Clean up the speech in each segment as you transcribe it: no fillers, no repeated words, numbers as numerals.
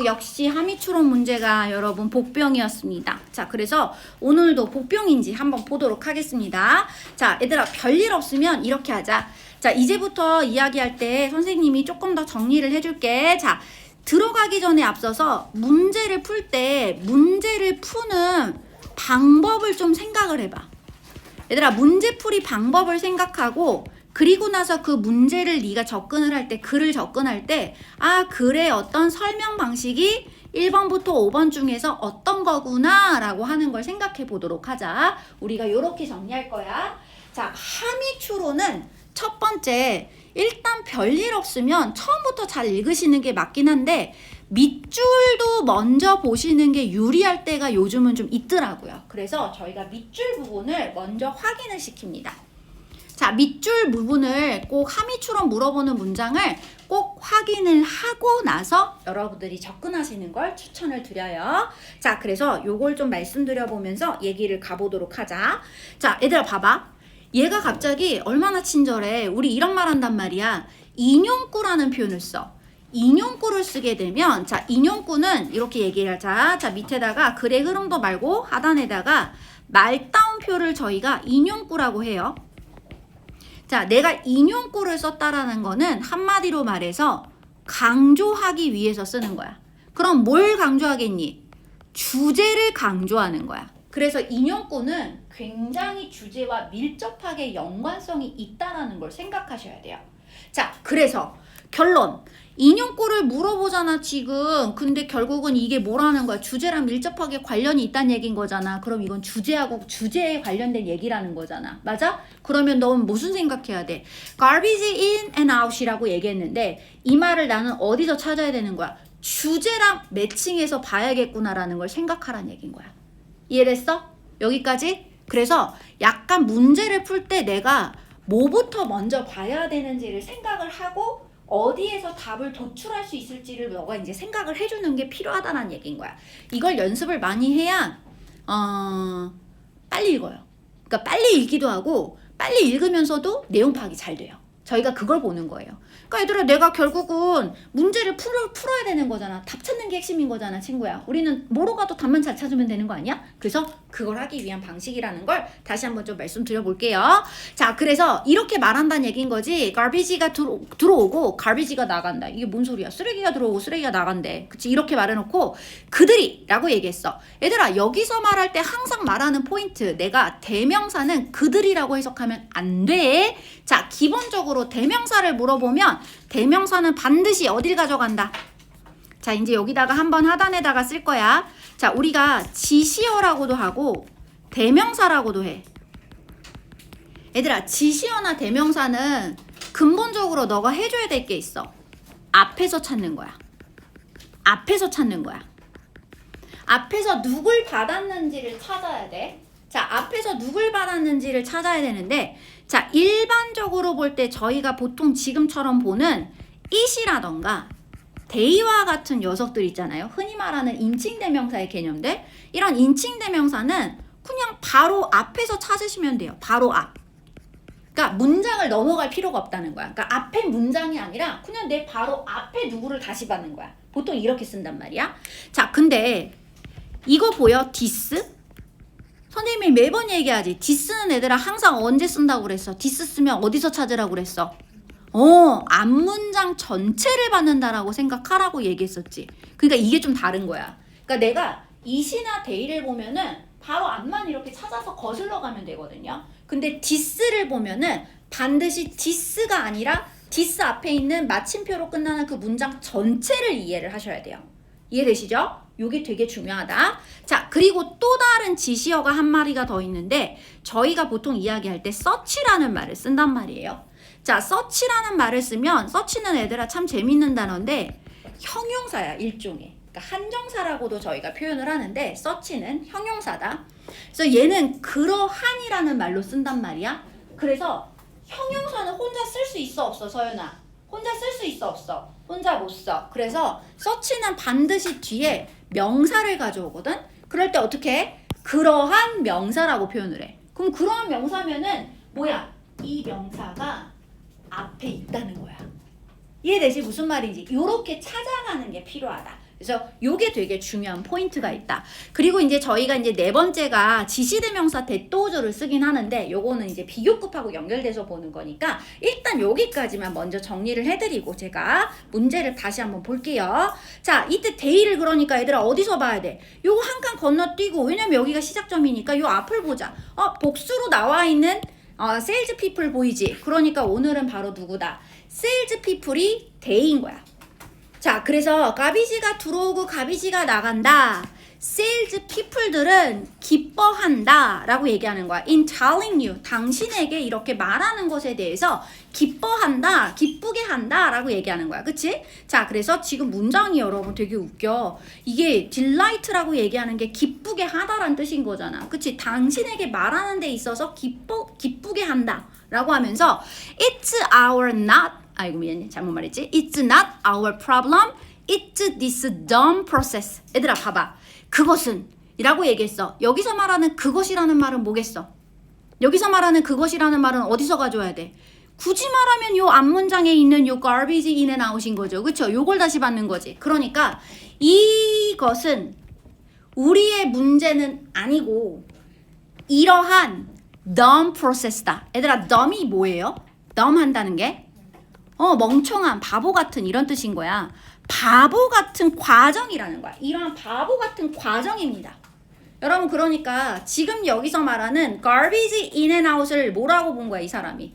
역시 하미추론 문제가 여러분 복병이었습니다. 자, 그래서 오늘도 복병인지 한번 보도록 하겠습니다. 자, 얘들아, 별일 없으면 이렇게 하자. 자, 이제부터 이야기할 때 선생님이 조금 더 정리를 해줄게. 자, 들어가기 전에 앞서서 문제를 풀 때 문제를 푸는 방법을 좀 생각을 해봐. 얘들아, 문제풀이 방법을 생각하고 그리고 나서 그 문제를 네가 접근을 할 때, 글을 접근할 때, 아, 글의 어떤 설명 방식이 1번부터 5번 중에서 어떤 거구나 라고 하는 걸 생각해 보도록 하자. 우리가 요렇게 정리할 거야. 자, 하미추로는 첫 번째, 일단 별일 없으면 처음부터 잘 읽으시는 게 맞긴 한데 밑줄도 먼저 보시는 게 유리할 때가 요즘은 좀 있더라고요. 그래서 저희가 밑줄 부분을 먼저 확인을 시킵니다. 자, 밑줄 부분을 꼭 하미추론 물어보는 문장을 꼭 확인을 하고 나서 여러분들이 접근하시는 걸 추천을 드려요. 자, 그래서 요걸 좀 말씀드려 보면서 얘기를 가보도록 하자. 자, 얘들아 봐봐. 얘가 갑자기 얼마나 친절해. 우리 이런 말 한단 말이야. 인용구라는 표현을 써. 인용구를 쓰게 되면, 자, 인용구는 이렇게 얘기를 하자. 자, 밑에다가 글의 흐름도 말고 하단에다가 말다운표를 저희가 인용구라고 해요. 자, 내가 인용구를 썼다라는 거는 한마디로 말해서 강조하기 위해서 쓰는 거야. 그럼 뭘 강조하겠니? 주제를 강조하는 거야. 그래서 인용구는 굉장히 주제와 밀접하게 연관성이 있다라는 걸 생각하셔야 돼요. 자, 그래서 결론. 인용구를 물어보잖아 지금. 근데 결국은 이게 뭐라는 거야? 주제랑 밀접하게 관련이 있다는 얘기인 거잖아. 그럼 이건 주제하고 주제에 관련된 얘기라는 거잖아. 맞아? 그러면 넌 무슨 생각해야 돼? garbage in and out이라고 얘기했는데 이 말을 나는 어디서 찾아야 되는 거야? 주제랑 매칭해서 봐야겠구나라는 걸 생각하라는 얘기인 거야. 이해됐어? 여기까지? 그래서 약간 문제를 풀 때 내가 뭐부터 먼저 봐야 되는지를 생각을 하고 어디에서 답을 도출할 수 있을지를 너가 이제 생각을 해주는 게 필요하다는 얘기인 거야. 이걸 연습을 많이 해야 빨리 읽어요. 그러니까 빨리 읽기도 하고 빨리 읽으면서도 내용 파악이 잘 돼요. 저희가 그걸 보는 거예요. 그러니까 얘들아, 내가 결국은 문제를 풀어야 되는 거잖아. 답 찾는 게 핵심인 거잖아, 친구야. 우리는 뭐로 가도 답만 잘 찾으면 되는 거 아니야? 그래서 그걸 하기 위한 방식이라는 걸 다시 한번 좀 말씀드려볼게요. 자, 그래서 이렇게 말한다는 얘기인 거지. garbage가 들어오고 garbage가 나간다. 이게 뭔 소리야? 쓰레기가 들어오고 쓰레기가 나간대. 그치? 이렇게 말해놓고 그들이 라고 얘기했어. 얘들아, 여기서 말할 때 항상 말하는 포인트. 내가 대명사는 그들이라고 해석하면 안 돼. 자, 기본적으로 대명사를 물어보면 대명사는 반드시 어딜 가져간다. 자, 이제 여기다가 한번 하단에다가 쓸 거야. 자, 우리가 지시어라고도 하고 대명사라고도 해. 얘들아, 지시어나 대명사는 근본적으로 너가 해줘야 될 게 있어. 앞에서 찾는 거야. 앞에서 찾는 거야. 앞에서 누굴 받았는지를 찾아야 돼. 자, 앞에서 누굴 받았는지를 찾아야 되는데, 자, 일반적으로 볼 때 저희가 보통 지금처럼 보는 it이라던가 they와 같은 녀석들 있잖아요. 흔히 말하는 인칭대명사의 개념들. 이런 인칭대명사는 그냥 바로 앞에서 찾으시면 돼요. 바로 앞. 그러니까 문장을 넘어갈 필요가 없다는 거야. 그러니까 앞에 문장이 아니라 그냥 내 바로 앞에 누구를 다시 받는 거야. 보통 이렇게 쓴단 말이야. 자, 근데 이거 보여? this? 선생님이 매번 얘기하지. this는 애들아 항상 언제 쓴다고 그랬어? this 쓰면 어디서 찾으라고 그랬어? 앞문장 전체를 받는다라고 생각하라고 얘기했었지. 그러니까 이게 좀 다른 거야. 그러니까 내가 it이나 they를 보면은 바로 앞만 이렇게 찾아서 거슬러 가면 되거든요. 근데 this를 보면은 반드시 this가 아니라 this 앞에 있는 마침표로 끝나는 그 문장 전체를 이해를 하셔야 돼요. 이해되시죠? 요게 되게 중요하다. 자, 그리고 또 다른 지시어가 한 마리가 더 있는데 저희가 보통 이야기할 때 search라는 말을 쓴단 말이에요. 자, search라는 말을 쓰면 search는 애들아 참 재밌는 단어인데 형용사야, 일종의. 그러니까 한정사라고도 저희가 표현을 하는데 search는 형용사다. 그래서 얘는 그러한이라는 말로 쓴단 말이야. 그래서 형용사는 혼자 쓸 수 있어, 없어, 서연아? 혼자 쓸 수 있어, 없어? 혼자 못 써. 그래서 search는 반드시 뒤에 명사를 가져오거든. 그럴 때 어떻게 해? 그러한 명사라고 표현을 해. 그럼 그러한 명사면은 뭐야? 이 명사가 앞에 있다는 거야. 이해되지? 무슨 말인지. 요렇게 찾아가는 게 필요하다. 그래서 요게 되게 중요한 포인트가 있다. 그리고 이제 저희가 이제 네 번째가 지시대명사 대또조를 쓰긴 하는데 요거는 이제 비교급하고 연결돼서 보는 거니까 일단 여기까지만 먼저 정리를 해드리고 제가 문제를 다시 한번 볼게요. 자, 이때 데이를 그러니까 얘들아 어디서 봐야 돼? 요거 한 칸 건너뛰고 왜냐면 여기가 시작점이니까 요 앞을 보자. 복수로 나와 있는 세일즈 피플 보이지? 그러니까 오늘은 바로 누구다? 세일즈 피플이 데이인 거야. 자, 그래서 가비지가 들어오고 가비지가 나간다. 세일즈 피플들은 기뻐한다 라고 얘기하는 거야. In telling you, 당신에게 이렇게 말하는 것에 대해서 기뻐한다, 기쁘게 한다 라고 얘기하는 거야. 그치? 자, 그래서 지금 문장이 여러분 되게 웃겨. 이게 delight라고 얘기하는 게 기쁘게 하다라는 뜻인 거잖아. 그치? 당신에게 말하는 데 있어서 기쁘게 한다 라고 하면서 It's our not, 아이고 미안해 잘못 말했지. It's not our problem. It's this dumb process. 얘들아 봐봐. 그것은 이라고 얘기했어. 여기서 말하는 그것이라는 말은 뭐겠어? 여기서 말하는 그것이라는 말은 어디서 가져와야 돼? 굳이 말하면 요 앞문장에 있는 요 garbage in and out인 거죠. 그쵸? 요걸 다시 받는 거지. 그러니까 이것은 우리의 문제는 아니고 이러한 dumb process다. 얘들아 dumb이 뭐예요? dumb 한다는 게 멍청한 바보 같은 이런 뜻인 거야. 바보 같은 과정이라는 거야. 이러한 바보 같은 과정입니다. 여러분 그러니까 지금 여기서 말하는 garbage in and out을 뭐라고 본 거야 이 사람이.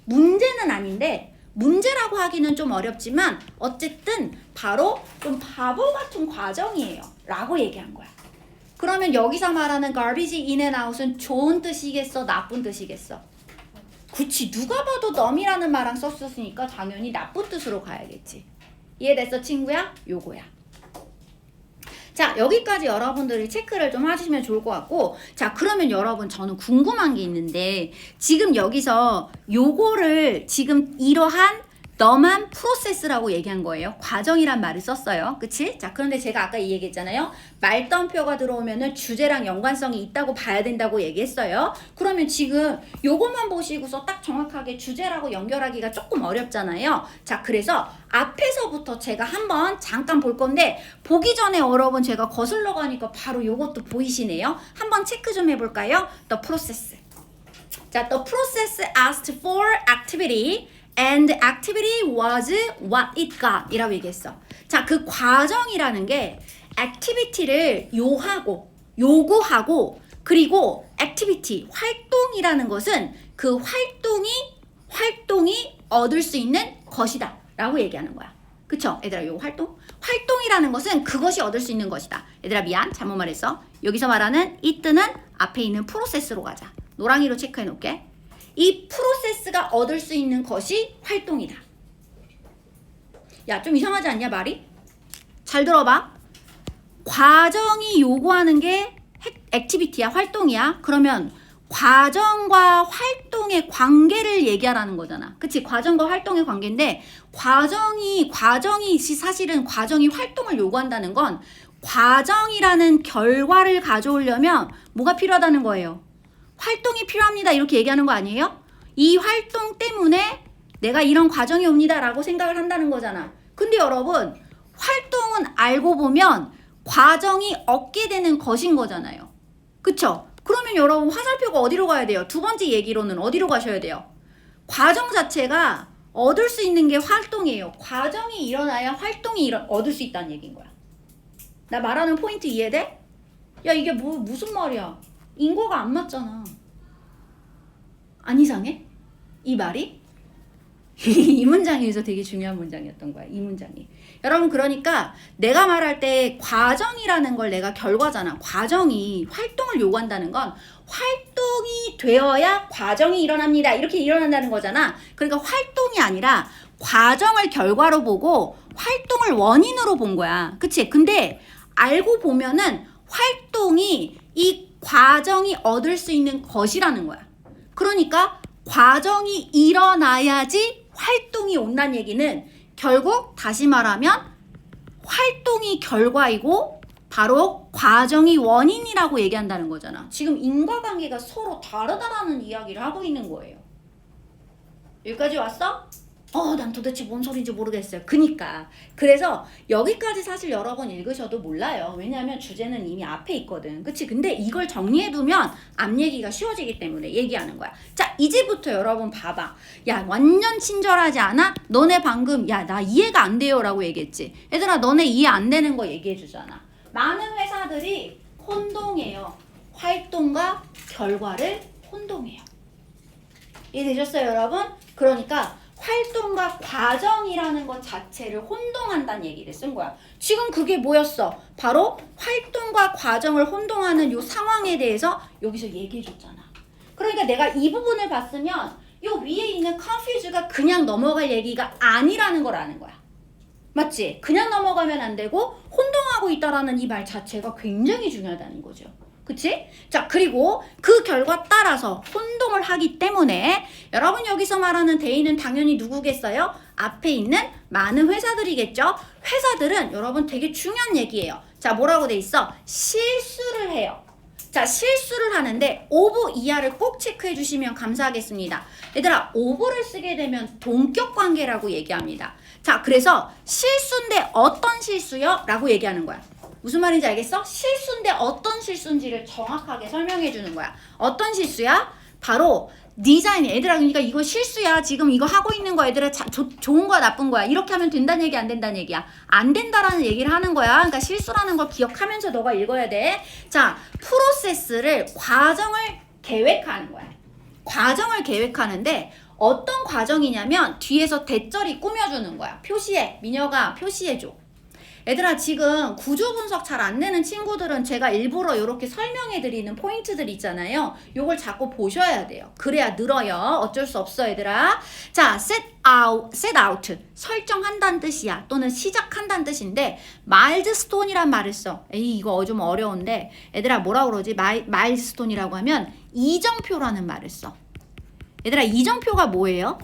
문제는 아닌데 문제라고 하기는 좀 어렵지만 어쨌든 바로 좀 바보 같은 과정이에요 라고 얘기한 거야. 그러면 여기서 말하는 garbage in and out은 좋은 뜻이겠어 나쁜 뜻이겠어? 그치, 누가 봐도 놈이라는 말랑 썼으니까 당연히 나쁜 뜻으로 가야겠지. 이해됐어 친구야? 요거야. 자, 여기까지 여러분들이 체크를 좀 하시면 좋을 것 같고, 자, 그러면 여러분 저는 궁금한 게 있는데 지금 여기서 요거를 지금 이러한 너만 프로세스라고 얘기한 거예요. 과정이란 말을 썼어요. 그치? 자, 그런데 제가 아까 이 얘기했잖아요. 말단표가 들어오면은 주제랑 연관성이 있다고 봐야 된다고 얘기했어요. 그러면 지금 요것만 보시고서 딱 정확하게 주제라고 연결하기가 조금 어렵잖아요. 자, 그래서 앞에서부터 제가 한번 잠깐 볼 건데 보기 전에 여러분 제가 거슬러 가니까 바로 요것도 보이시네요. 한번 체크 좀 해볼까요? The process. 자, the process asked for activity. And activity was what it got 이라고 얘기했어. 자, 그 과정이라는 게 activity를 요구하고 그리고 activity, 활동이라는 것은 그 활동이 얻을 수 있는 것이다 라고 얘기하는 거야. 그쵸? 얘들아, 요 활동이라는 것은 그것이 얻을 수 있는 것이다. 얘들아, 미안, 잘못 말했어. 여기서 말하는 it는 앞에 있는 프로세스로 가자. 노랑이로 체크해 놓을게. 이 프로세스가 얻을 수 있는 것이 활동이다. 야, 좀 이상하지 않냐 말이? 잘 들어봐. 과정이 요구하는 게 액티비티야, 활동이야. 그러면 과정과 활동의 관계를 얘기하라는 거잖아. 그치? 과정과 활동의 관계인데 과정이 사실은 과정이 활동을 요구한다는 건 과정이라는 결과를 가져오려면 뭐가 필요하다는 거예요? 활동이 필요합니다. 이렇게 얘기하는 거 아니에요? 이 활동 때문에 내가 이런 과정이 옵니다. 라고 생각을 한다는 거잖아. 근데 여러분, 활동은 알고 보면 과정이 얻게 되는 것인 거잖아요. 그쵸? 그러면 여러분 화살표가 어디로 가야 돼요? 두 번째 얘기로는 어디로 가셔야 돼요? 과정 자체가 얻을 수 있는 게 활동이에요. 과정이 일어나야 활동이 얻을 수 있다는 얘기인 거야. 나 말하는 포인트 이해돼? 야, 이게 무슨 말이야? 인과가 안 맞잖아. 안 이상해? 이 말이? 이 문장에서 되게 중요한 문장이었던 거야. 이 문장이. 여러분 그러니까 내가 말할 때 과정이라는 걸 내가 결과잖아. 과정이 활동을 요구한다는 건 활동이 되어야 과정이 일어납니다. 이렇게 일어난다는 거잖아. 그러니까 활동이 아니라 과정을 결과로 보고 활동을 원인으로 본 거야. 그치? 근데 알고 보면은 활동이 이 과정이 얻을 수 있는 것이라는 거야. 그러니까 과정이 일어나야지 활동이 온다는 얘기는 결국 다시 말하면 활동이 결과이고 바로 과정이 원인이라고 얘기한다는 거잖아. 지금 인과관계가 서로 다르다라는 이야기를 하고 있는 거예요. 여기까지 왔어? 난 도대체 뭔 소리인지 모르겠어요. 그래서 여기까지 사실 여러 번 읽으셔도 몰라요. 왜냐하면 주제는 이미 앞에 있거든. 그치? 근데 이걸 정리해두면 앞 얘기가 쉬워지기 때문에 얘기하는 거야. 자, 이제부터 여러분 봐봐. 야, 완전 친절하지 않아? 너네 방금 야, 나 이해가 안 돼요 라고 얘기했지. 얘들아, 너네 이해 안 되는 거 얘기해주잖아. 많은 회사들이 혼동해요. 활동과 결과를 혼동해요. 이해되셨어요, 여러분? 그러니까 활동과 과정이라는 것 자체를 혼동한다는 얘기를 쓴 거야. 지금 그게 뭐였어? 바로 활동과 과정을 혼동하는 요 상황에 대해서 여기서 얘기해 줬잖아. 그러니까 내가 이 부분을 봤으면 요 위에 있는 confuse가 그냥 넘어갈 얘기가 아니라는 걸 아는 거야. 맞지? 그냥 넘어가면 안 되고 혼동하고 있다라는 이 말 자체가 굉장히 중요하다는 거죠. 그치? 자, 그리고 그 결과 따라서 혼동을 하기 때문에 여러분 여기서 말하는 대인은 당연히 누구겠어요? 앞에 있는 많은 회사들이겠죠? 회사들은 여러분 되게 중요한 얘기예요. 자, 뭐라고 돼 있어? 실수를 해요. 자, 실수를 하는데 오브 이하를 꼭 체크해 주시면 감사하겠습니다. 얘들아, 오브를 쓰게 되면 동격 관계라고 얘기합니다. 자, 그래서 실수인데 어떤 실수요? 라고 얘기하는 거야. 무슨 말인지 알겠어? 실수인데 어떤 실수인지를 정확하게 설명해 주는 거야. 어떤 실수야? 바로 디자인. 얘들아, 그러니까 이거 실수야. 지금 이거 하고 있는 거 얘들아 좋은 거야 나쁜 거야? 이렇게 하면 된다는 얘기 안 된다는 얘기야. 안 된다라는 얘기를 하는 거야. 그러니까 실수라는 걸 기억하면서 너가 읽어야 돼. 자, 프로세스를 과정을 계획하는 거야. 과정을 계획하는데 어떤 과정이냐면 뒤에서 대절이 꾸며주는 거야. 표시해. 민혁아 표시해줘. 얘들아, 지금 구조 분석 잘 안 되는 친구들은 제가 일부러 이렇게 설명해 드리는 포인트들 있잖아요. 요걸 자꾸 보셔야 돼요. 그래야 늘어요. 어쩔 수 없어, 얘들아. 자, set out 설정한다는 뜻이야. 또는 시작한다는 뜻인데 milestone이란 말을 써. 에이, 이거 좀 어려운데 얘들아, 뭐라 그러지? milestone이라고 하면 이정표라는 말을 써. 얘들아, 이정표가 뭐예요?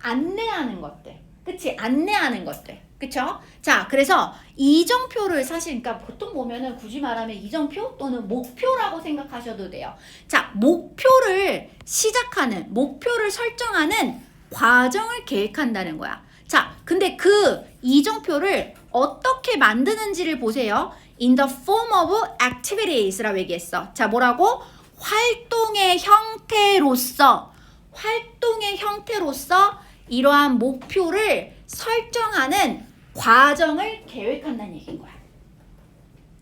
안내하는 것들. 그치? 안내하는 것들. 그쵸? 자, 그래서 이정표를 사실, 그러니까 보통 보면은 굳이 말하면 이정표 또는 목표라고 생각하셔도 돼요. 자, 목표를 시작하는, 목표를 설정하는 과정을 계획한다는 거야. 자, 근데 그 이정표를 어떻게 만드는지를 보세요. In the form of activities라고 얘기했어. 자, 뭐라고? 활동의 형태로서 이러한 목표를 설정하는 과정을 계획한다는 얘기인 거야.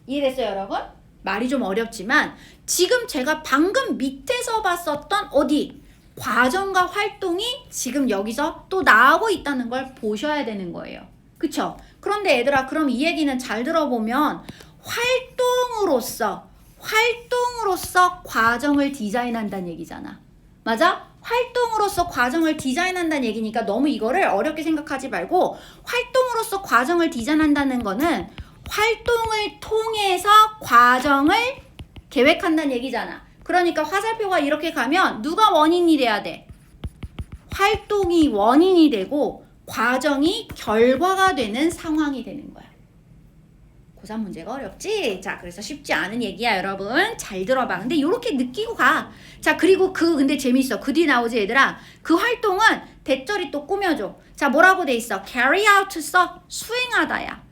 이해됐어요, 여러분? 말이 좀 어렵지만 지금 제가 방금 밑에서 봤었던 어디? 과정과 활동이 지금 여기서 또 나오고 있다는 걸 보셔야 되는 거예요. 그쵸? 그런데 얘들아, 그럼 이 얘기는 잘 들어보면 활동으로서 과정을 디자인한다는 얘기잖아. 맞아? 활동으로서 과정을 디자인한다는 얘기니까 너무 이거를 어렵게 생각하지 말고 활동으로서 과정을 디자인한다는 거는 활동을 통해서 과정을 계획한다는 얘기잖아. 그러니까 화살표가 이렇게 가면 누가 원인이 돼야 돼? 활동이 원인이 되고 과정이 결과가 되는 상황이 되는 거야. 고3 문제가 어렵지? 자, 그래서 쉽지 않은 얘기야, 여러분. 잘 들어봐. 근데 요렇게 느끼고 가. 자, 그리고 근데 재밌어. 그 뒤 나오지, 얘들아. 그 활동은 대절이 또 꾸며줘. 자, 뭐라고 돼 있어? carry out 써. 수행하다야.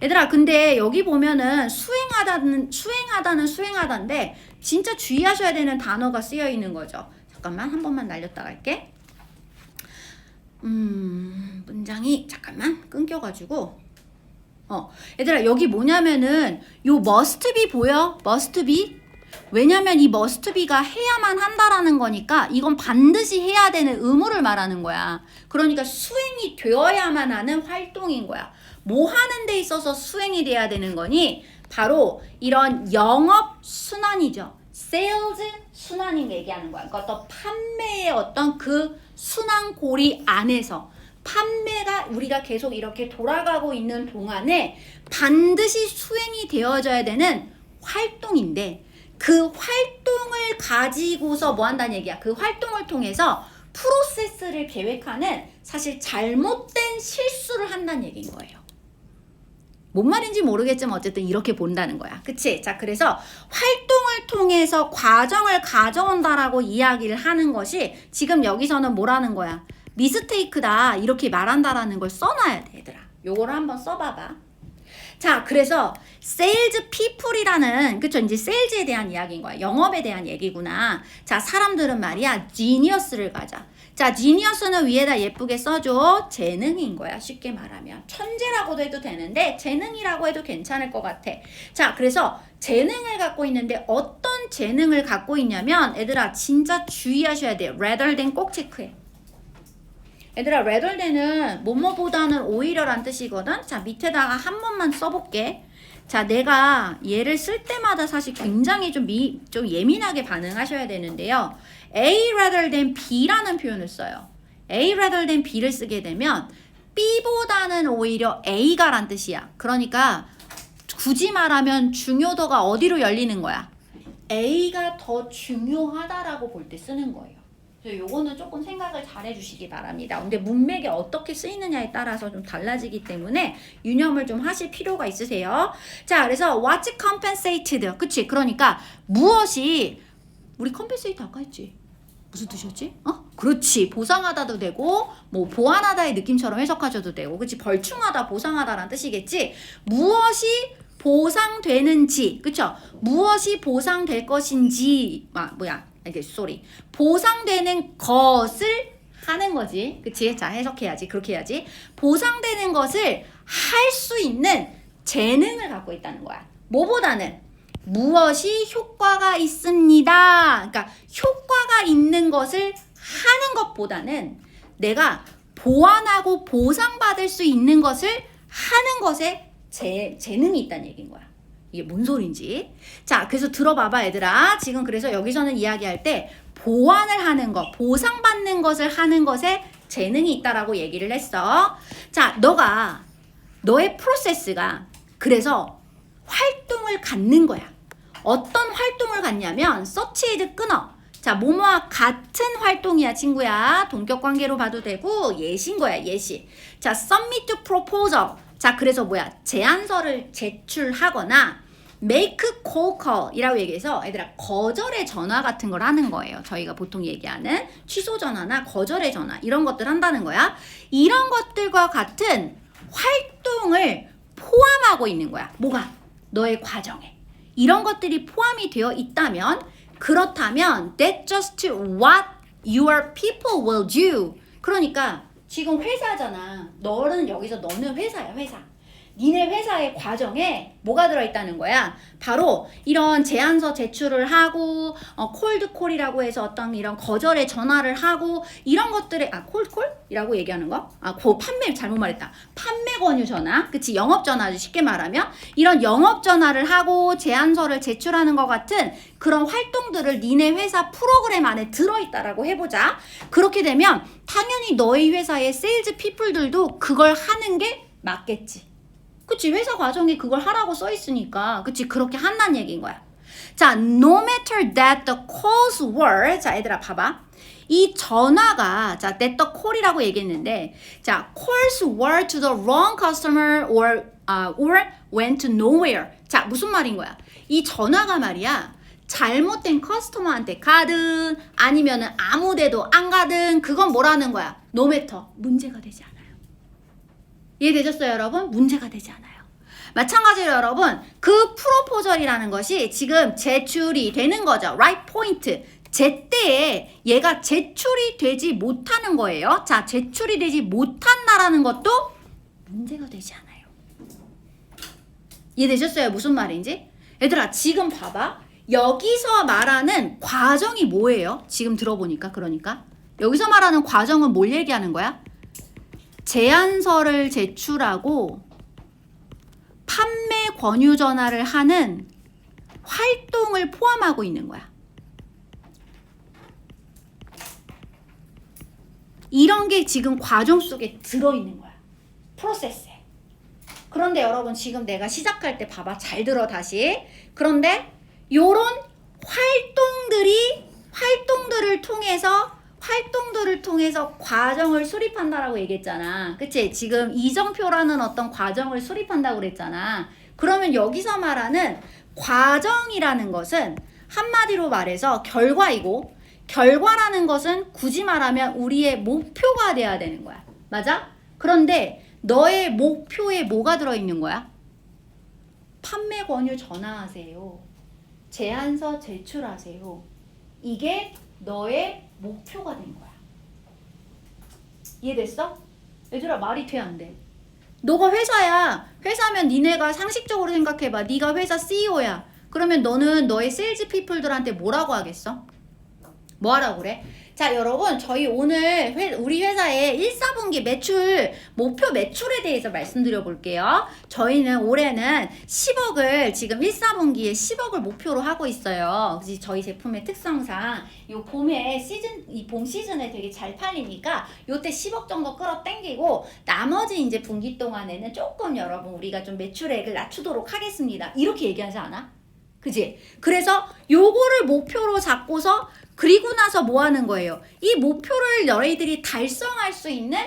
얘들아, 근데 여기 보면은 수행하다인데 진짜 주의하셔야 되는 단어가 쓰여 있는 거죠. 잠깐만, 한 번만 날렸다 갈게. 문장이 잠깐만 끊겨가지고. 얘들아, 여기 뭐냐면은 요 must be 보여? must be? 왜냐면 이 must be가 해야만 한다라는 거니까 이건 반드시 해야 되는 의무를 말하는 거야. 그러니까 수행이 되어야만 하는 활동인 거야. 뭐 하는 데 있어서 수행이 돼야 되는 거니? 바로 이런 영업 순환이죠. sales 순환인 얘기하는 거야. 그러니까 어떤 판매의 어떤 그 순환고리 안에서 판매가 우리가 계속 이렇게 돌아가고 있는 동안에 반드시 수행이 되어져야 되는 활동인데 그 활동을 가지고서 뭐 한다는 얘기야. 그 활동을 통해서 프로세스를 계획하는 사실 잘못된 실수를 한다는 얘기인 거예요. 뭔 말인지 모르겠지만 어쨌든 이렇게 본다는 거야. 그치? 자, 그래서 활동을 통해서 과정을 가져온다라고 이야기를 하는 것이 지금 여기서는 뭐라는 거야? 미스테이크다 이렇게 말한다라는 걸 써놔야 돼 얘들아. 요거를 한번 써봐봐. 자, 그래서 세일즈 피플이라는, 그쵸, 이제 세일즈에 대한 이야기인 거야. 영업에 대한 얘기구나. 자, 사람들은 말이야 지니어스를 가자. 자, 지니어스는 위에다 예쁘게 써줘. 재능인 거야. 쉽게 말하면 천재라고도 해도 되는데 재능이라고 해도 괜찮을 것 같아. 자, 그래서 재능을 갖고 있는데 어떤 재능을 갖고 있냐면 얘들아 진짜 주의하셔야 돼요. rather than 꼭 체크해. 얘들아 rather than은 뭐뭐보다는 오히려란 뜻이거든. 자, 밑에다가 한 번만 써볼게. 자, 내가 얘를 쓸 때마다 사실 굉장히 좀 예민하게 반응하셔야 되는데요. A rather than B라는 표현을 써요. A rather than B를 쓰게 되면 B보다는 오히려 A가 란 뜻이야. 그러니까 굳이 말하면 중요도가 어디로 열리는 거야? A가 더 중요하다라고 볼 때 쓰는 거예요. 그래서 요거는 조금 생각을 잘 해주시기 바랍니다. 근데 문맥에 어떻게 쓰이느냐에 따라서 좀 달라지기 때문에 유념을 좀 하실 필요가 있으세요. 자, 그래서 what's compensated, 그치? 그러니까 무엇이, 우리 compensate 아까 했지? 무슨 뜻이었지? 그렇지. 보상하다도 되고 뭐 보완하다의 느낌처럼 해석하셔도 되고, 그치? 벌충하다, 보상하다라는 뜻이겠지? 무엇이 보상되는지, 그쵸? 무엇이 보상될 것인지, 보상되는 것을 하는 거지. 그치? 자, 해석해야지. 그렇게 해야지. 보상되는 것을 할 수 있는 재능을 갖고 있다는 거야. 뭐보다는 무엇이 효과가 있습니다. 그러니까 효과가 있는 것을 하는 것보다는 내가 보완하고 보상받을 수 있는 것을 하는 것에 재능이 있다는 얘기인 거야. 이게 뭔 소린지. 자, 그래서 들어봐봐 얘들아. 지금 그래서 여기서는 이야기할 때 보완을 하는 것, 보상받는 것을 하는 것에 재능이 있다라고 얘기를 했어. 자, 너의 프로세스가 그래서 활동을 갖는 거야. 어떤 활동을 갖냐면 서치에드 끊어. 자, 뭐뭐와 같은 활동이야 친구야. 동격 관계로 봐도 되고 예시인 거야, 예시. 자, submit to proposal. 자, 그래서 제안서를 제출하거나 make call call이라고 얘기해서 얘들아 거절의 전화 같은 걸 하는 거예요. 저희가 보통 얘기하는 취소 전화나 거절의 전화 이런 것들 한다는 거야. 이런 것들과 같은 활동을 포함하고 있는 거야. 뭐가? 너의 과정에. 이런 것들이 포함이 되어 있다면, 그렇다면 that's just what your people will do. 그러니까 지금 회사잖아. 너는 회사야, 회사. 니네 회사의 과정에 뭐가 들어있다는 거야? 바로 이런 제안서 제출을 하고 콜드콜이라고 해서 어떤 이런 거절의 전화를 하고 이런 것들에 콜콜이라고 얘기하는 거? 판매 잘못 말했다. 판매 권유 전화. 그치? 영업 전화죠. 쉽게 말하면 이런 영업 전화를 하고 제안서를 제출하는 것 같은 그런 활동들을 니네 회사 프로그램 안에 들어있다라고 해보자. 그렇게 되면 당연히 너희 회사의 세일즈 피플들도 그걸 하는 게 맞겠지. 그치? 회사 과정에 그걸 하라고 써 있으니까. 그치? 그렇게 한다는 얘기인 거야. 자, no matter that the calls were. 자, 얘들아 봐봐. 이 전화가 자, that the call이라고 얘기했는데, 자, calls were to the wrong customer or went to nowhere. 자, 무슨 말인 거야? 이 전화가 말이야. 잘못된 커스터머한테 가든 아니면은 아무 데도 안 가든 그건 뭐라는 거야? no matter. 문제가 되지 않아. 이해되셨어요, 여러분? 문제가 되지 않아요. 마찬가지로 여러분, 그 프로포절이라는 것이 지금 제출이 되는 거죠. right point. 제때에 얘가 제출이 되지 못하는 거예요. 자, 제출이 되지 못한다라는 것도 문제가 되지 않아요. 이해되셨어요? 무슨 말인지? 얘들아, 지금 봐봐. 여기서 말하는 과정이 뭐예요? 지금 들어보니까, 그러니까. 여기서 말하는 과정은 뭘 얘기하는 거야? 제안서를 제출하고 판매 권유 전화를 하는 활동을 포함하고 있는 거야. 이런 게 지금 과정 속에 들어있는 거야. 프로세스에. 그런데 여러분 지금 내가 시작할 때 봐봐. 잘 들어 다시. 그런데 요런 활동들을 통해서 과정을 수립한다라고 얘기했잖아. 그치? 지금 이정표라는 어떤 과정을 수립한다고 그랬잖아. 그러면 여기서 말하는 과정이라는 것은 한마디로 말해서 결과이고, 결과라는 것은 굳이 말하면 우리의 목표가 돼야 되는 거야. 맞아? 그런데 너의 목표에 뭐가 들어있는 거야? 판매 권유 전화하세요. 제안서 제출하세요. 이게 너의 목표가 된 거야. 이해됐어? 얘들아 말이 돼 안 돼? 너가 회사야. 회사면 니네가 상식적으로 생각해봐. 네가 회사 CEO야. 그러면 너는 너의 세일즈 피플들한테 뭐라고 하겠어? 뭐 하라고 그래? 자 여러분 저희 오늘 우리 회사의 1, 4분기 매출 목표 매출에 대해서 말씀드려 볼게요. 저희는 올해는 10억을 지금 1, 4분기에 10억을 목표로 하고 있어요. 그래서 저희 제품의 특성상 요 봄에 이 봄 시즌에 되게 잘 팔리니까 요때 10억 정도 끌어 당기고 나머지 이제 분기 동안에는 조금 여러분 우리가 좀 매출액을 낮추도록 하겠습니다. 이렇게 얘기하지 않아? 그지? 그래서 요거를 목표로 잡고서 그리고 나서 뭐 하는 거예요? 이 목표를 너희들이 달성할 수 있는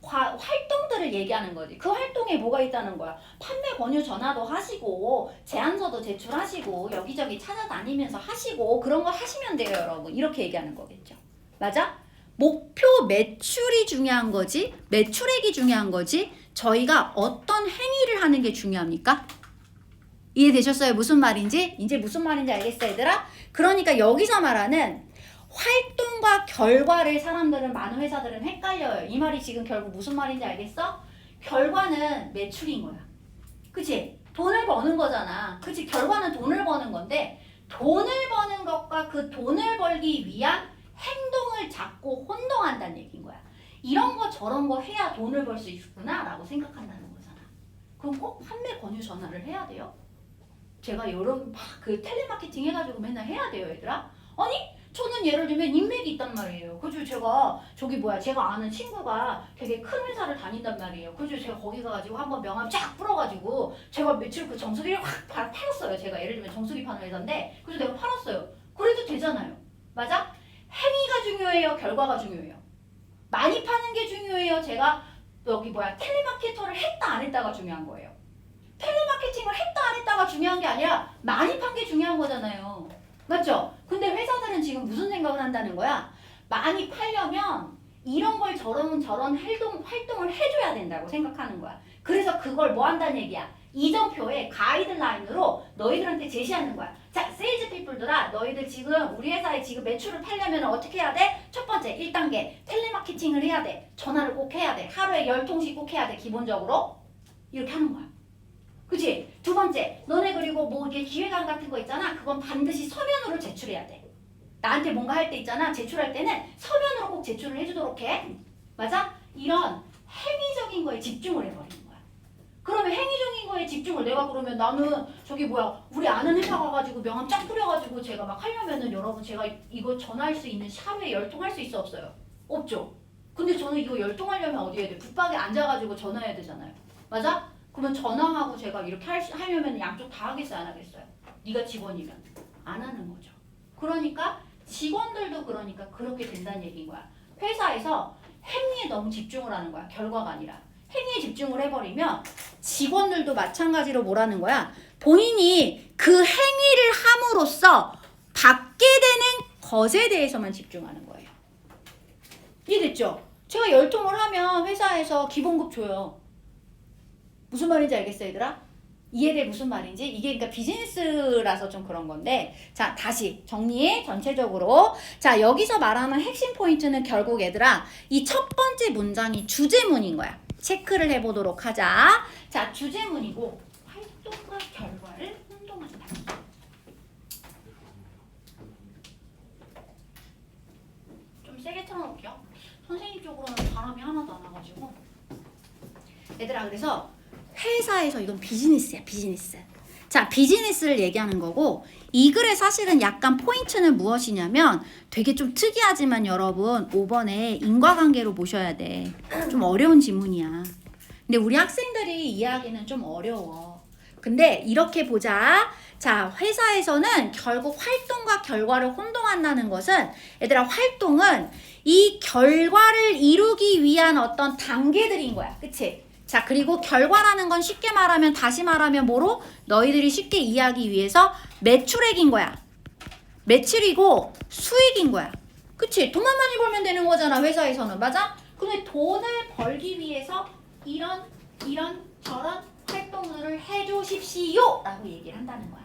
활동들을 얘기하는 거지. 그 활동에 뭐가 있다는 거야? 판매 권유 전화도 하시고 제안서도 제출하시고 여기저기 찾아다니면서 하시고 그런 거 하시면 돼요 여러분. 이렇게 얘기하는 거겠죠. 맞아? 목표 매출이 중요한 거지 매출액이 중요한 거지 저희가 어떤 행위를 하는 게 중요합니까? 이해되셨어요? 무슨 말인지? 이제 무슨 말인지 알겠어 얘들아? 그러니까 여기서 말하는 활동과 결과를 많은 회사들은 헷갈려요. 이 말이 지금 결국 무슨 말인지 알겠어? 결과는 매출인 거야. 그치? 돈을 버는 거잖아. 그치? 결과는 돈을 버는 건데 돈을 버는 것과 그 돈을 벌기 위한 행동을 잡고 혼동한다는 얘기인 거야. 이런 거 저런 거 해야 돈을 벌 수 있구나 라고 생각한다는 거잖아. 그럼 꼭 판매 권유 전화를 해야 돼요? 제가 여러 그 텔레마케팅 해가지고 맨날 해야 돼요 얘들아? 아니 저는 예를 들면 인맥이 있단 말이에요. 그죠? 제가 아는 친구가 되게 큰 회사를 다닌단 말이에요. 그죠? 제가 거기 가가지고 한번 명함 쫙 풀어가지고 제가 며칠 그 정수기를 확 팔았어요. 제가 예를 들면 정수기 파는 회사인데 그래서 내가 팔았어요. 그래도 되잖아요. 맞아? 행위가 중요해요? 결과가 중요해요? 많이 파는 게 중요해요? 제가 텔레마케터를 했다 안 했다가 중요한 거예요. 텔레마케팅을 했다 안 했다가 중요한 게 아니라 많이 판 게 중요한 거잖아요. 맞죠? 근데 회사들은 지금 무슨 생각을 한다는 거야? 많이 팔려면 이런 걸 저런 활동을 해줘야 된다고 생각하는 거야. 그래서 그걸 뭐 한다는 얘기야? 이정표에 가이드라인으로 너희들한테 제시하는 거야. 자, 세일즈 피플들아, 너희들 지금 우리 회사에 지금 매출을 팔려면 어떻게 해야 돼? 첫 번째, 1단계 텔레마케팅을 해야 돼. 전화를 꼭 해야 돼. 하루에 10통씩 꼭 해야 돼. 기본적으로. 이렇게 하는 거야. 그치? 두 번째, 너네 그리고 뭐 이렇게 기획안 같은 거 있잖아. 그건 반드시 서면으로 제출해야 돼. 나한테 뭔가 할 때 있잖아. 제출할 때는 서면으로 꼭 제출을 해주도록 해. 맞아? 이런 행위적인 거에 집중을 해버리는 거야. 그러면 행위적인 거에 집중을 그러면 나는 우리 아는 회사 가가지고 명함 쫙 뿌려가지고 제가 막 하려면은 여러분 제가 이거 전화할 수 있는 하루에 10통 할 수 있어 없어요? 없죠? 근데 저는 이거 10통 하려면 어디 해야 돼? 붙박에 앉아가지고 전화해야 되잖아요. 맞아? 그러면 전화하고 제가 이렇게 하려면 양쪽 다 하겠어요? 안 하겠어요? 네가 직원이면 안 하는 거죠. 그러니까 직원들도 그렇게 된다는 얘기인 거야. 회사에서 행위에 너무 집중을 하는 거야. 결과가 아니라. 행위에 집중을 해버리면 직원들도 마찬가지로 뭐라는 거야? 본인이 그 행위를 함으로써 받게 되는 것에 대해서만 집중하는 거예요. 이해됐죠? 제가 10통을 하면 회사에서 기본급 줘요. 무슨 말인지 알겠어 얘들아? 이해돼 무슨 말인지? 이게 그러니까 비즈니스라서 좀 그런 건데 자 다시 정리해 전체적으로. 자 여기서 말하는 핵심 포인트는 결국 얘들아 이 첫 번째 문장이 주제문인 거야. 체크를 해보도록 하자. 자 주제문이고 활동과 결과를 혼동한다. 좀 세게 틀어놓을게요. 선생님 쪽으로는 바람이 하나도 안 와가지고. 얘들아 그래서 회사에서 이건 비즈니스야 비즈니스. 자 비즈니스를 얘기하는 거고 이 글의 사실은 약간 포인트는 무엇이냐면 되게 좀 특이하지만 여러분 5번에 인과관계로 보셔야 돼. 좀 어려운 지문이야. 근데 우리 학생들이 이해하기는 좀 어려워. 근데 이렇게 보자. 자 회사에서는 결국 활동과 결과를 혼동한다는 것은 얘들아 활동은 이 결과를 이루기 위한 어떤 단계들인 거야. 그치? 자 그리고 결과라는 건 쉽게 말하면 다시 말하면 뭐로? 너희들이 쉽게 이해하기 위해서 매출액인 거야. 매출이고 수익인 거야. 그치? 돈만 많이 벌면 되는 거잖아, 회사에서는. 맞아? 근데 돈을 벌기 위해서 이런 저런 활동들을 해주십시오 라고 얘기를 한다는 거야.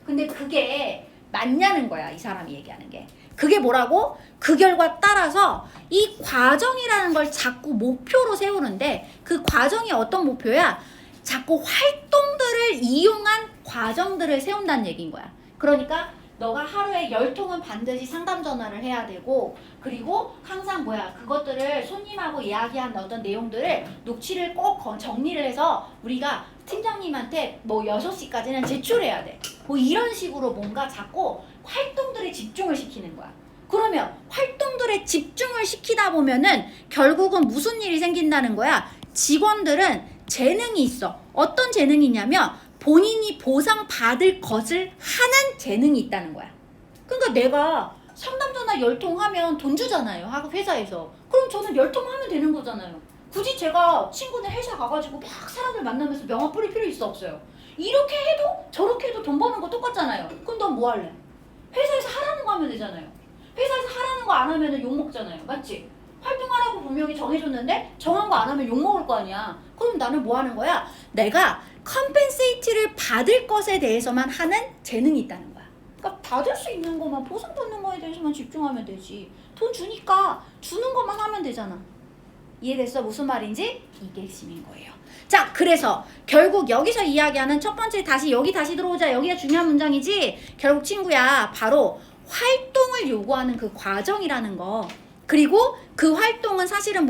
근데 그게 맞냐는 거야, 이 사람이 얘기하는 게. 그게 뭐라고? 그 결과 따라서 이 과정이라는 걸 자꾸 목표로 세우는데, 그 과정이 어떤 목표야? 자꾸 활동들을 이용한 과정들을 세운다는 얘기인 거야. 그러니까 너가 하루에 10통은 반드시 상담 전화를 해야 되고, 그리고 항상 그것들을 손님하고 이야기한 어떤 내용들을 녹취를 꼭 정리를 해서 우리가 팀장님한테 6시까지는 제출해야 돼. 이런 식으로 뭔가 자꾸 활동들에 집중을 시키는 거야. 그러면 활동들에 집중을 시키다 보면은 결국은 무슨 일이 생긴다는 거야? 직원들은 재능이 있어. 어떤 재능이냐면 본인이 보상받을 것을 하는 재능이 있다는 거야. 그러니까 내가 상담 전화 10통 하면 돈 주잖아요, 회사에서. 그럼 저는 10통 하면 되는 거잖아요. 굳이 제가 친구네 회사 가가지고 막 사람들 만나면서 명함 뿌릴 필요 있어, 없어요? 이렇게 해도 저렇게 해도 돈 버는 거 똑같잖아요. 그럼 넌 뭐 할래? 회사에서 하라는 거 하면 되잖아요. 회사에서 하라는 거 안 하면 욕 먹잖아요. 맞지? 활동하라고 분명히 정해줬는데 정한 거 안 하면 욕 먹을 거 아니야. 그럼 나는 뭐 하는 거야? 내가 컴펜세이트를 받을 것에 대해서만 하는 재능이 있다는 거야. 그러니까 받을 수 있는 것만, 보상받는 거에 대해서만 집중하면 되지. 돈 주니까 주는 것만 하면 되잖아. 이해됐어? 무슨 말인지? 이게 핵심인 거예요. 자, 그래서 결국 여기서 이야기하는 첫 번째, 여기 다시 들어오자. 여기가 중요한 문장이지. 결국 친구야, 바로 활동을 요구하는 그 과정이라는 거. 그리고 그 활동은 사실은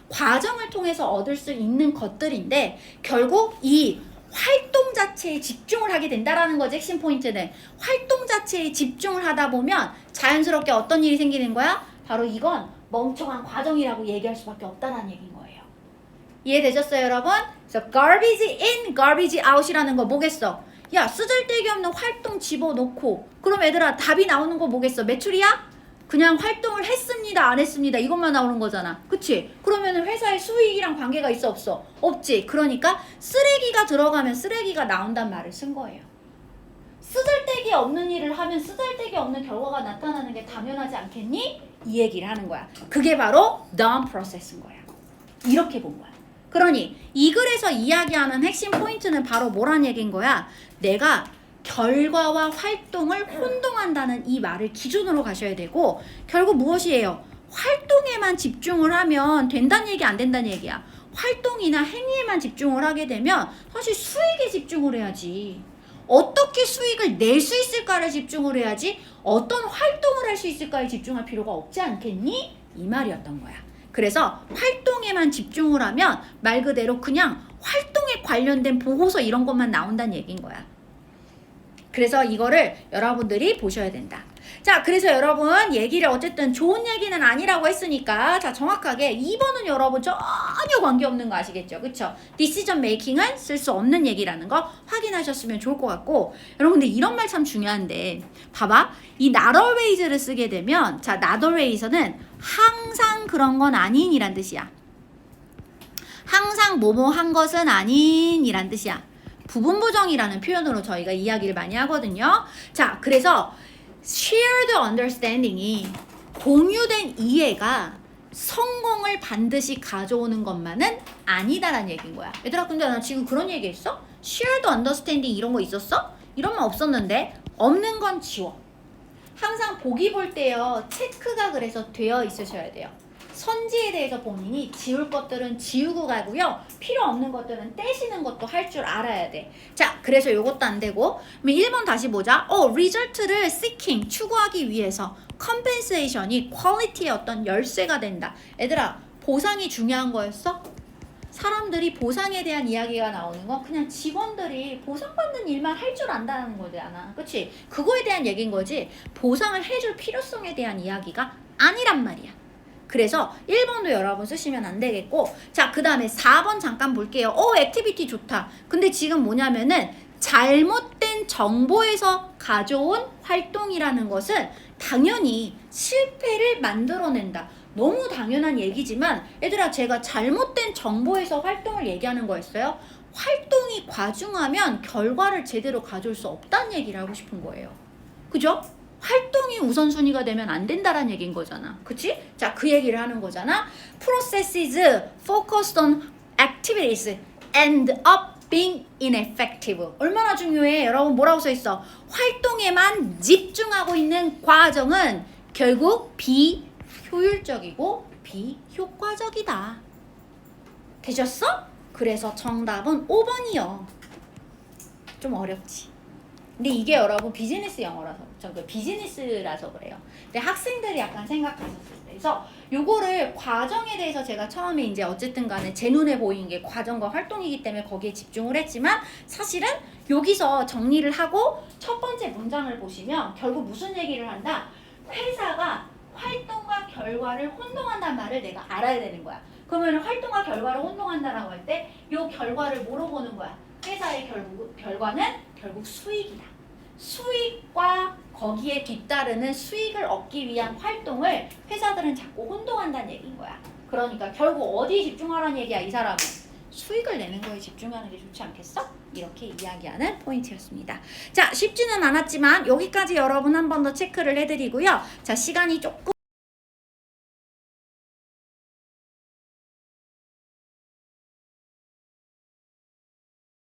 과정을 통해서 얻을 수 있는 것들인데, 결국 이 활동 자체에 집중을 하게 된다라는 거지. 핵심 포인트는 활동 자체에 집중을 하다 보면 자연스럽게 어떤 일이 생기는 거야? 바로 이건 멍청한 과정이라고 얘기할 수밖에 없다는 얘기인 거예요. 이해되셨어요, 여러분? 그래서 garbage in, garbage out이라는 거 뭐겠어? 야, 쓰잘데기 없는 활동 집어넣고, 그럼 얘들아 답이 나오는 거 뭐겠어? 매출이야? 그냥 활동을 했습니다, 안 했습니다, 이것만 나오는 거잖아. 그치? 그러면 회사의 수익이랑 관계가 있어, 없어? 없지. 그러니까 쓰레기가 들어가면 쓰레기가 나온단 말을 쓴 거예요. 쓰잘데기 없는 일을 하면 쓰잘데기 없는 결과가 나타나는 게 당연하지 않겠니? 이 얘기를 하는 거야. 그게 바로 done process인 거야. 이렇게 본 거야. 그러니 이 글에서 이야기하는 핵심 포인트는 바로 뭐란 얘기인 거야? 내가 결과와 활동을 혼동한다는 이 말을 기준으로 가셔야 되고, 결국 무엇이에요? 활동에만 집중을 하면 된다는 얘기, 안 된다는 얘기야. 활동이나 행위에만 집중을 하게 되면 사실 수익에 집중을 해야지. 어떻게 수익을 낼 수 있을까를 집중을 해야지, 어떤 활동을 할 수 있을까에 집중할 필요가 없지 않겠니? 이 말이었던 거야. 그래서 활동에만 집중을 하면 말 그대로 그냥 활동에 관련된 보고서 이런 것만 나온다는 얘기인 거야. 그래서 이거를 여러분들이 보셔야 된다. 자, 그래서 여러분 얘기를 어쨌든 좋은 얘기는 아니라고 했으니까, 자, 정확하게 2번은 여러분 전혀 관계없는 거 아시겠죠? 그쵸? 디시전 메이킹은 쓸 수 없는 얘기라는 거 확인하셨으면 좋을 것 같고, 여러분들 이런 말 참 중요한데, 봐봐, 이 not always를 쓰게 되면, 자, not always는 항상 그런 건 아닌이란 뜻이야. 항상 뭐뭐 한 것은 아닌이란 뜻이야. 부분부정이라는 표현으로 저희가 이야기를 많이 하거든요. 자, 그래서 shared understanding이, 공유된 이해가 성공을 반드시 가져오는 것만은 아니다라는 얘기인 거야. 얘들아, 근데 나 지금 그런 얘기 했어? shared understanding 이런 거 있었어? 이런 말 없었는데. 없는 건 지워. 항상 보기 볼 때요, 체크가 그래서 되어 있으셔야 돼요. 선지에 대해서 본인이 지울 것들은 지우고 가고요, 필요 없는 것들은 떼시는 것도 할 줄 알아야 돼. 자, 그래서 요것도 안 되고, 1번 다시 보자. result를 seeking, 추구하기 위해서 compensation이 퀄리티의 어떤 열쇠가 된다. 얘들아, 보상이 중요한 거였어? 사람들이 보상에 대한 이야기가 나오는 건 그냥 직원들이 보상받는 일만 할 줄 안다는 거잖아. 그치? 그거에 대한 얘기인 거지, 보상을 해줄 필요성에 대한 이야기가 아니란 말이야. 그래서 1번도 여러분 쓰시면 안 되겠고, 자, 그 다음에 4번 잠깐 볼게요. 액티비티 좋다. 근데 지금 뭐냐면은 잘못된 정보에서 가져온 활동이라는 것은 당연히 실패를 만들어낸다. 너무 당연한 얘기지만, 얘들아, 제가 잘못된 정보에서 활동을 얘기하는 거였어요. 활동이 과중하면 결과를 제대로 가져올 수 없다는 얘기를 하고 싶은 거예요. 그죠? 활동이 우선순위가 되면 안 된다라는 얘기인 거잖아. 그치? 자, 그 얘기를 하는 거잖아. Processes focused on activities end up being ineffective. 얼마나 중요해? 여러분 뭐라고 써 있어? 활동에만 집중하고 있는 과정은 결국 비효율적이고 비효과적이다. 되셨어? 그래서 정답은 5번이요. 좀 어렵지. 근데 이게 여러분 비즈니스 영어라서, 그 비즈니스라서 그래요. 근데 학생들이 약간 생각하셨을 때. 그래서 요거를 과정에 대해서 제가 처음에 이제 어쨌든 간에 제 눈에 보이는 게 과정과 활동이기 때문에 거기에 집중을 했지만 사실은 여기서 정리를 하고 첫 번째 문장을 보시면 결국 무슨 얘기를 한다? 회사가 활동과 결과를 혼동한다는 말을 내가 알아야 되는 거야. 그러면 활동과 결과를 혼동한다라고 할 때 이 결과를 뭐로 보는 거야? 회사의 결과는 결국 수익이다. 수익과 거기에 뒤따르는 수익을 얻기 위한 활동을 회사들은 자꾸 혼동한다는 얘기인 거야. 그러니까 결국 어디에 집중하라는 얘기야, 이 사람은? 수익을 내는 거에 집중하는 게 좋지 않겠어? 이렇게 이야기하는 포인트였습니다. 자, 쉽지는 않았지만 여기까지 여러분 한 번 더 체크를 해드리고요. 자, 시간이 조금